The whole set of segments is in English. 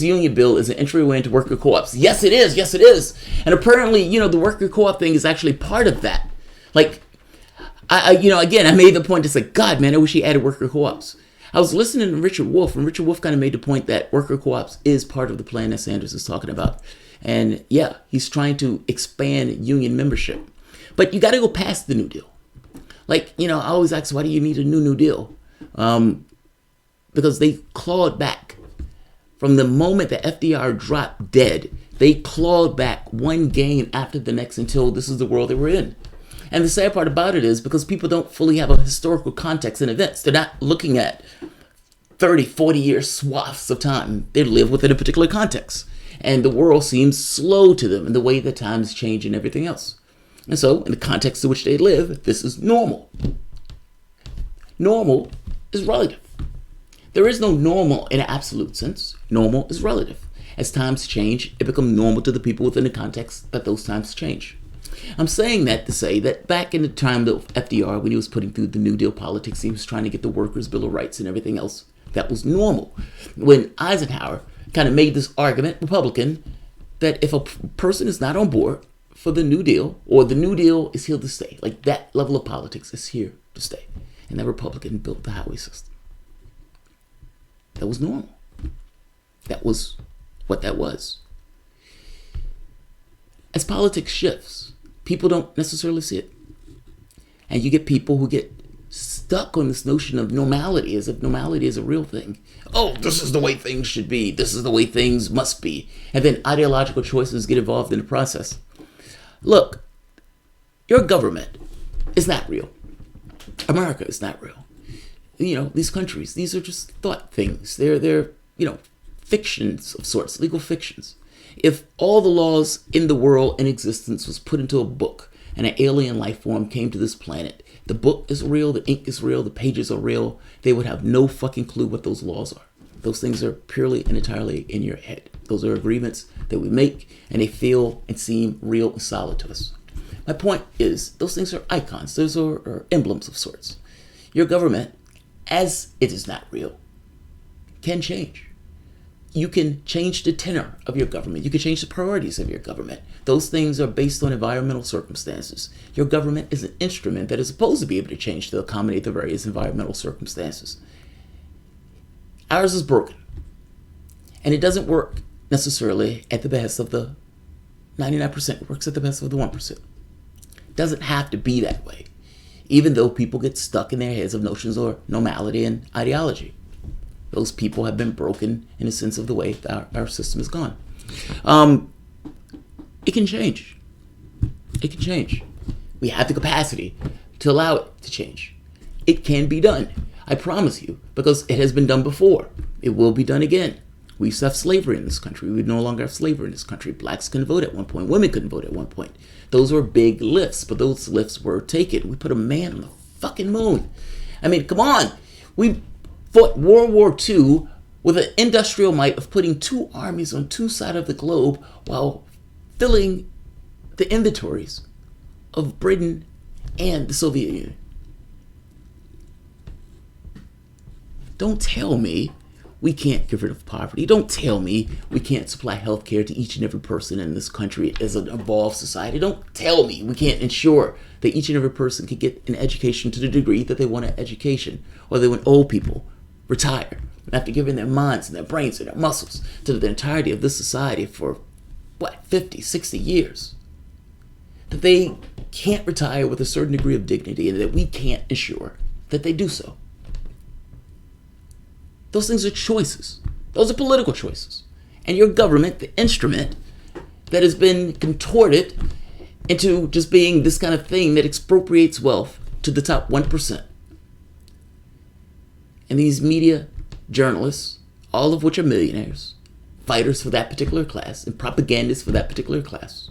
union bill is an entryway into worker co-ops. Yes, it is. Yes, it is. And apparently, the worker co-op thing is actually part of that. Like, again, I made the point, it's like, God, man, I wish he added worker co-ops. I was listening to Richard Wolff, and Richard Wolff kind of made the point that worker co-ops is part of the plan that Sanders is talking about. And yeah, he's trying to expand union membership. But you got to go past the New Deal. Like, I always ask, why do you need a New Deal? Because they clawed back. From the moment that FDR dropped dead, they clawed back one gain after the next until this is the world that we're in. And the sad part about it is because people don't fully have a historical context in events. They're not looking at 30, 40-year swaths of time. They live within a particular context. And the world seems slow to them in the way that times change and everything else. And so, in the context in which they live, this is normal. Normal is relative. There is no normal in an absolute sense. Normal is relative. As times change, it becomes normal to the people within the context that those times change. I'm saying that to say that back in the time of FDR, when he was putting through the New Deal politics, he was trying to get the Workers' Bill of Rights and everything else. That was normal. When Eisenhower kind of made this argument, Republican, that if a person is not on board for the New Deal, or the New Deal is here to stay, like that level of politics is here to stay. And that Republican built the highway system. That was normal. That was what that was. As politics shifts, people don't necessarily see it. And you get people who get stuck on this notion of normality, as if normality is a real thing. Oh, this is the way things should be. This is the way things must be. And then ideological choices get involved in the process. Look, your government is not real. America is not real. These countries, these are just thought things. They're fictions of sorts, legal fictions. If all the laws in the world in existence was put into a book and an alien life form came to this planet, the book is real, the ink is real, the pages are real, they would have no fucking clue what those laws are. Those things are purely and entirely in your head. Those are agreements that we make, and they feel and seem real and solid to us. My point is, those things are icons. Those are emblems of sorts. Your government, as it is not real, can change. You can change the tenor of your government. You can change the priorities of your government. Those things are based on environmental circumstances. Your government is an instrument that is supposed to be able to change to accommodate the various environmental circumstances. Ours is broken. And it doesn't work necessarily at the behest of the 99%. It works at the behest of the 1%. It doesn't have to be that way, even though people get stuck in their heads of notions of normality and ideology. Those people have been broken in a sense of the way that our system has gone. It can change. It can change. We have the capacity to allow it to change. It can be done. I promise you, because it has been done before. It will be done again. We used to have slavery in this country. We no longer have slavery in this country. Blacks couldn't vote at one point. Women couldn't vote at one point. Those were big lifts, but those lifts were taken. We put a man on the fucking moon. I mean, come on. We fought World War II with an industrial might of putting two armies on two sides of the globe while filling the inventories of Britain and the Soviet Union. Don't tell me we can't get rid of poverty. Don't tell me we can't supply health care to each and every person in this country as an evolved society. Don't tell me we can't ensure that each and every person can get an education to the degree that they want an education, or they want old people retire after giving their minds and their brains and their muscles to the entirety of this society for 50, 60 years. That they can't retire with a certain degree of dignity, and that we can't ensure that they do so. Those things are choices. Those are political choices. And your government, the instrument that has been contorted into just being this kind of thing that expropriates wealth to the top 1%. And these media journalists, all of which are millionaires, fighters for that particular class, and propagandists for that particular class,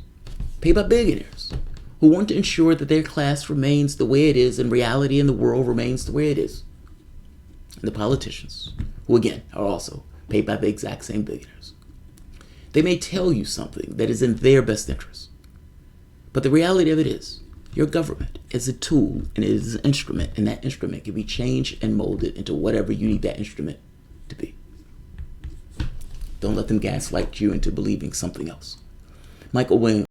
paid by billionaires who want to ensure that their class remains the way it is and reality in the world remains the way it is. And the politicians, who again are also paid by the exact same billionaires. They may tell you something that is in their best interest. But the reality of it is, your government is a tool and it is an instrument, and that instrument can be changed and molded into whatever you need that instrument to be. Don't let them gaslight you into believing something else. Michael Williams.